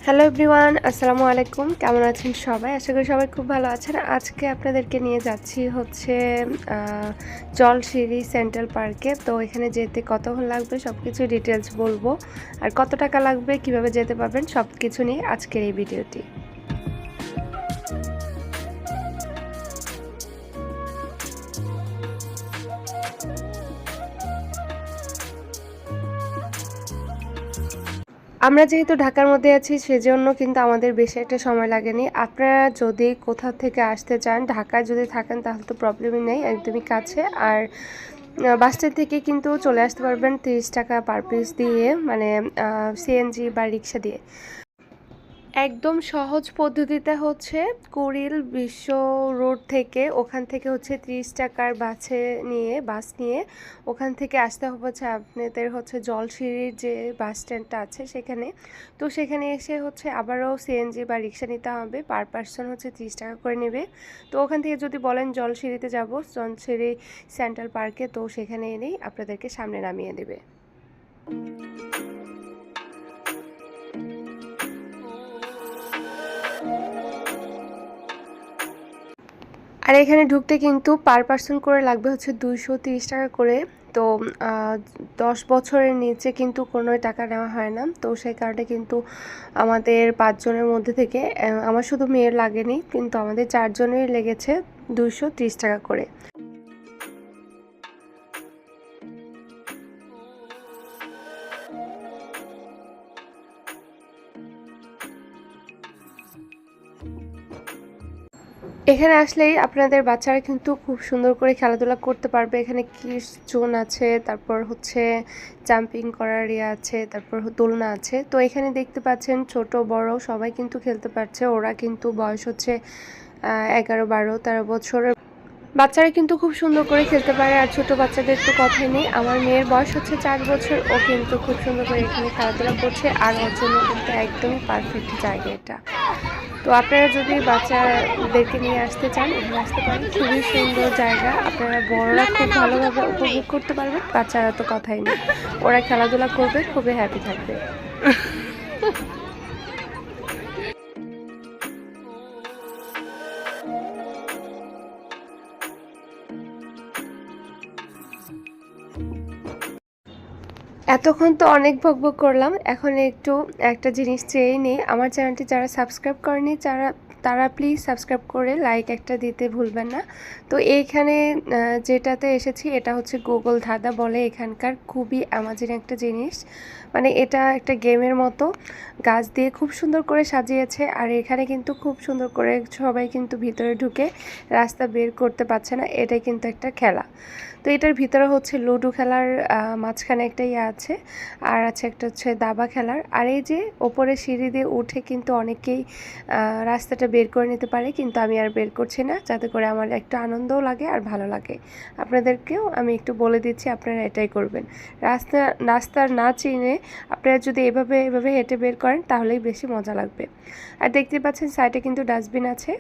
Hello everyone, আসসালামু আলাইকুম। কেমন আছেন সবাই? আশা করি সবাই খুব ভালো আছেন। আজকে আপনাদেরকে নিয়ে যাচ্ছি হচ্ছে জলশিরি সেন্ট্রাল পার্কে। তো এখানে যেতে কতক্ষণ লাগবে সব কিছু ডিটেলস বলবো, আর কত টাকা লাগবে, কিভাবে যেতে পারবেন সব কিছু নিয়ে আজকের এই ভিডিওটি। আমরা যেহেতু ঢাকার মধ্যে আছি সেজন্য কিন্তু আমাদের বেশি একটা সময় লাগেনি। আপনারা যদি কোথাও থেকে আসতে চান, ঢাকায় যদি থাকেন তাহলে তো প্রবলেমই নেই, একদমই কাছে। আর বাস স্ট্যান্ড থেকে কিন্তু চলে আসতে পারবেন 30 টাকা পার পিস দিয়ে, মানে সিএনজি বা রিক্সা দিয়ে। একদম সহজ পদ্ধতিতে হচ্ছে কুড়িল বিশ্ব রোড থেকে, ওখান থেকে হচ্ছে 30 টাকার বাস নিয়ে ওখান থেকে আসতে হবে হচ্ছে আপনাদের হচ্ছে জলশিরির যে বাস স্ট্যান্ডটা আছে সেখানে। তো সেখানে এসে হচ্ছে আবারও সিএনজি বা রিক্সা নিতে হবে, পার পার্সন হচ্ছে 30 টাকা করে নেবে। তো ওখান থেকে যদি বলেন জলশিরিতে যাব, জলশিরি সেন্ট্রাল পার্কে, তো সেখানে এনেই আপনাদেরকে সামনে নামিয়ে দেবে। আর এখানে ঢুকতে কিন্তু পার পার্সন করে লাগবে হচ্ছে 230 টাকা করে। তো 10 বছরের নিচে কিন্তু কোনো টাকা নেওয়া হয় না। তো সেই কারণে কিন্তু আমাদের 5 জনের মধ্যে থেকে, আমার শুধু মেয়ের লাগেনি, কিন্তু আমাদের 4 জনের লেগেছে 230 টাকা করে। এখানে আসলেই আপনাদের বাচ্চারা কিন্তু খুব সুন্দর করে খেলাধুলা করতে পারবে। এখানে কিডস জোন আছে, তারপর হচ্ছে জাম্পিং করার ইয়ে আছে, তারপর দোলনা আছে। তো এখানে দেখতে পাচ্ছেন ছোট বড় সবাই কিন্তু খেলতে পারছে। ওরা কিন্তু বয়স হচ্ছে 11, 12, 13 বছরের বাচ্চারা কিন্তু খুব সুন্দর করে খেলতে পারে। আর ছোট বাচ্চাদের তো কথাই নেই। আমার মেয়ের বয়স হচ্ছে 4 বছর, ও কিন্তু খুব সুন্দর করে এখানে খেলাধুলা করছে। আর ওর জন্য কিন্তু একদমই পারফেক্ট জায়গা এটা। তো আপনারা যদি বাচ্চাদেরকে নিয়ে আসতে চান, এখানে আসতে পারেন। খুবই সুন্দর জায়গা, আপনারা বড়রা খুব ভালোভাবে উপভোগ করতে পারবেন। বাচ্চারা তো কথাই নেই, ওরা খেলাধুলা করবে, খুবই হ্যাপি থাকবে। এতক্ষণ তো অনেক বকবক করলাম, এখন একটু একটা জিনিস চেয়ে নিই। আমার চ্যানেলটি যারা সাবস্ক্রাইব করেনি তারা প্লিজ সাবস্ক্রাইব করে লাইক একটা দিতে ভুলবেন না। তো এইখানে যেটাতে এসেছি এটা হচ্ছে গুগল ধাঁধা বলে। এখানকার খুবই অ্যামাজিং একটা জিনিস, মানে এটা একটা গেমের মতো। গাছ দিয়ে খুব সুন্দর করে সাজিয়েছে। আর এখানে কিন্তু খুব সুন্দর করে সবাই কিন্তু ভিতরে ঢুকে রাস্তা বের করতে পারছে না, এটাই কিন্তু একটা খেলা। তো এটার ভিতরে হচ্ছে লুডো খেলার মাঝখানে একটা ইয়ে আছে, আর আছে একটা হচ্ছে দাবা খেলার। আর এই যে ওপরে সিঁড়ি দিয়ে উঠে কিন্তু অনেকেই রাস্তাটা বের করে নিতে পারে, কিন্তু আমি আর বের করছি না, যাতে করে আমার একটু আনন্দও লাগে আর ভালো লাগে। আপনাদেরকেও আমি একটু বলে দিচ্ছি, আপনারা এটাই করবেন। রাস্তা না চিনে আপনারা যদি এভাবে হেঁটে বের করেন তাহলেই বেশি মজা লাগবে। আর দেখতে পাচ্ছেন সাইডে কিন্তু ডাস্টবিন আছে,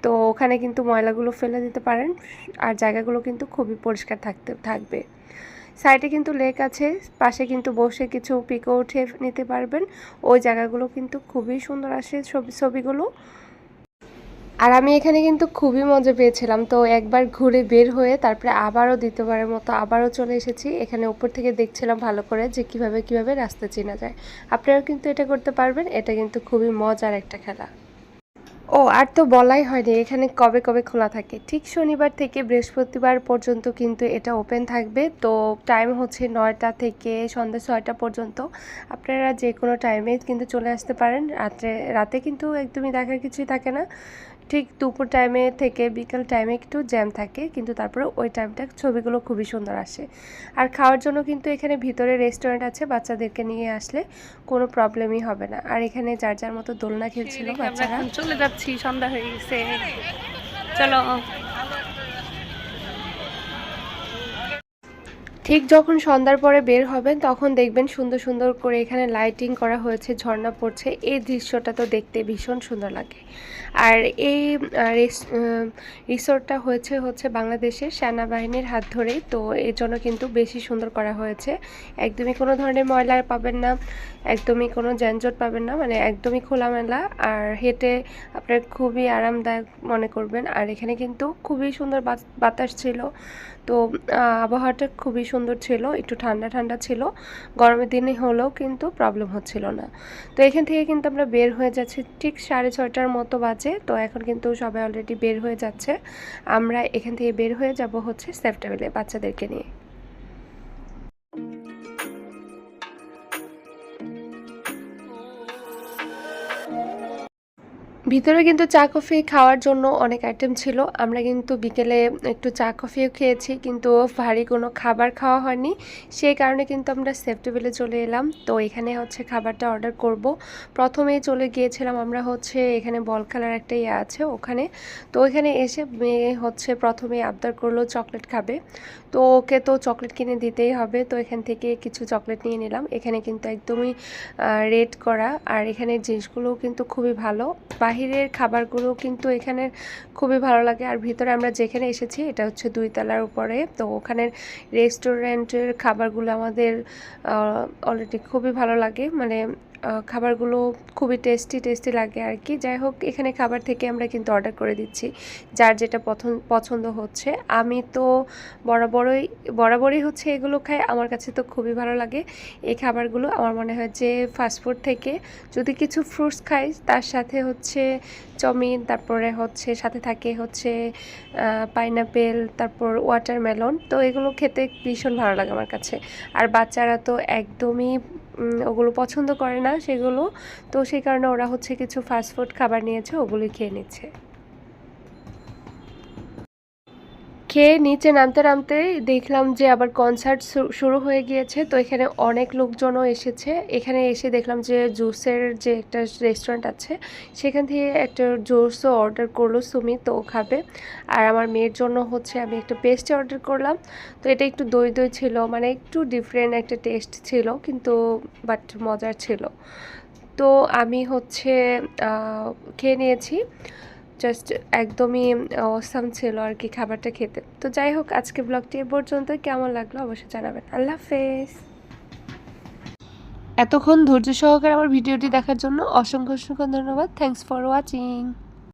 তো ওখানে কিন্তু ময়লাগুলো ফেলে দিতে পারেন। আর জায়গাগুলো কিন্তু খুবই পরিষ্কার থাকবে। সাইডে কিন্তু লেক আছে, পাশে কিন্তু বসে কিছু পিকও উঠে নিতে পারবেন। ওই জায়গাগুলো কিন্তু খুবই সুন্দর আসে ছবিগুলো। আর আমি এখানে কিন্তু খুবই মজা পেয়েছিলাম। তো একবার ঘুরে বের হয়ে তারপরে আবারও দ্বিতীয়বারের মতো আবারও চলে এসেছি। এখানে উপর থেকে দেখছিলাম ভালো করে যে কিভাবে রাস্তা চেনা যায়। আপনারাও কিন্তু এটা করতে পারবেন, এটা কিন্তু খুবই মজার একটা খেলা। ও আর তো বলাই হয়নি, এখানে কবে কবে খোলা থাকে। ঠিক শনিবার থেকে বৃহস্পতিবার পর্যন্ত কিন্তু এটা ওপেন থাকবে। তো টাইম হচ্ছে 9টা থেকে সন্ধ্যা 6টা পর্যন্ত। আপনারা যে কোনো টাইমে কিন্তু চলে আসতে পারেন। রাতে কিন্তু একদমই দেখার কিছুই থাকে না। ঠিক দুপুর টাইমে থেকে বিকাল টাইমে একটু জ্যাম থাকে, কিন্তু তারপরে ওই টাইমটা ছবিগুলো খুবই সুন্দর আসে। আর খাওয়ার জন্য কিন্তু এখানে ভিতরে রেস্টুরেন্ট আছে, বাচ্চাদেরকে নিয়ে আসলে কোনো প্রবলেমই হবে না। আর এখানে যার মতো দোলনা খেলছিল বাচ্চারা। চলে যাচ্ছি, সন্ধ্যা হয়ে গেছে, চলো। ঠিক যখন সন্ধ্যার পরে বের হবেন তখন দেখবেন সুন্দর সুন্দর করে এখানে লাইটিং করা হয়েছে, ঝর্ণা পড়ছে। এই দৃশ্যটা তো দেখতে ভীষণ সুন্দর লাগে। আর এই রিসোর্টটা হচ্ছে বাংলাদেশের সেনাবাহিনীর হাত ধরেই, তো এর জন্য কিন্তু বেশি সুন্দর করা হয়েছে। একদমই কোনো ধরনের ময়লা পাবেন না, একদমই কোনো যানজট পাবেন না, মানে একদমই খোলামেলা, আর হেঁটে আপনার খুবই আরামদায়ক মনে করবেন। আর এখানে কিন্তু খুবই সুন্দর বাতাস ছিল, তো আবহাওয়াটা খুবই সুন্দর ছিল, একটু ঠান্ডা ঠান্ডা ছিল, গরমের দিনে হলেও কিন্তু প্রবলেম হচ্ছিল না। তো এখান থেকে কিন্তু আমরা বের হয়ে যাচ্ছি ঠিক 6:30টার মতো বাজে। তো এখন কিন্তু সবাই অলরেডি বের হয়ে যাচ্ছে, আমরা এখান থেকে বের হয়ে যাব হচ্ছে সেপ্টেম্বরে বাচ্চাদেরকে নিয়ে। ভিতরে কিন্তু চা কফি খাওয়ার জন্য অনেক আইটেম ছিল, আমরা কিন্তু বিকেলে একটু চা কফিও খেয়েছি, কিন্তু ভারী কোনো খাবার খাওয়া হয়নি, সেই কারণে কিন্তু আমরা সেফ টেবিলে চলে এলাম। তো এখানে হচ্ছে খাবারটা অর্ডার করব। প্রথমেই চলে গিয়েছিলাম আমরা হচ্ছে এখানে বল খেলার একটা ইয়ে আছে ওখানে। তো ওইখানে এসে মেয়ে হচ্ছে প্রথমে আবদার করলো চকলেট খাবে, তো ওকে তো চকলেট কিনে দিতেই হবে। তো এখান থেকে কিছু চকলেট নিয়ে নিলাম। এখানে কিন্তু একদমই রেড করা, আর এখানের জিনিসগুলোও কিন্তু খুবই ভালো, বাহিরের খাবারগুলো কিন্তু এখানে খুবই ভালো লাগে। আর ভিতরে আমরা যেখানে এসেছি এটা হচ্ছে 2 তলার উপরে, তো ওখানের রেস্টুরেন্টের খাবারগুলো আমাদের অলরেডি খুবই ভালো লাগে, মানে খাবারগুলো খুবই টেস্টি লাগে আর কি। যাই হোক, এখানে খাবার থেকে আমরা কিন্তু অর্ডার করে দিচ্ছি যার যেটা পছন্দ হচ্ছে। আমি তো বরাবরই হচ্ছে এগুলো খাই, আমার কাছে তো খুবই ভালো লাগে এই খাবারগুলো। আমার মনে হয় যে ফাস্টফুড থেকে যদি কিছু ফ্রুটস খাই তার সাথে হচ্ছে চাউমিন, তারপরে হচ্ছে সাথে থাকে হচ্ছে পাইনাপেল, তারপর ওয়াটারমেলন, তো এগুলো খেতে ভীষণ ভালো লাগে আমার কাছে। আর বাচ্চারা তো একদমই ওগুলো পছন্দ করে না সেগুলো, তো সেই কারণে ওরা হচ্ছে কিছু ফাস্টফুড খাবার নিয়েছে, ওগুলোই খেয়ে নিচ্ছে। খেয়ে নিচে নামতে দেখলাম যে আবার কনসার্ট শুরু হয়ে গিয়েছে, তো এখানে অনেক লোকজনও এসেছে। এখানে এসে দেখলাম যে জুসের যে একটা রেস্টুরেন্ট আছে সেখান থেকে একটা জুসও অর্ডার করলো সুমি, তো ও খাবে। আর আমার মেয়ের জন্য হচ্ছে আমি একটা পেস্ট্রি অর্ডার করলাম, তো এটা একটু দই ছিল, মানে একটু ডিফারেন্ট একটা টেস্ট ছিল, কিন্তু বাট মজার ছিল। তো আমি হচ্ছে খেয়ে নিয়েছি, জাস্ট একদমই অসাম ছিল আর কি খাবারটা খেতে। তো যাই হোক, আজকে ব্লগটি এ পর্যন্ত, কেমন লাগলো অবশ্যই জানাবেন। আল্লাহ হাফেজ। এতক্ষণ ধৈর্য সহকারে আমার ভিডিওটি দেখার জন্য অসংখ্য ধন্যবাদ। Thanks for watching.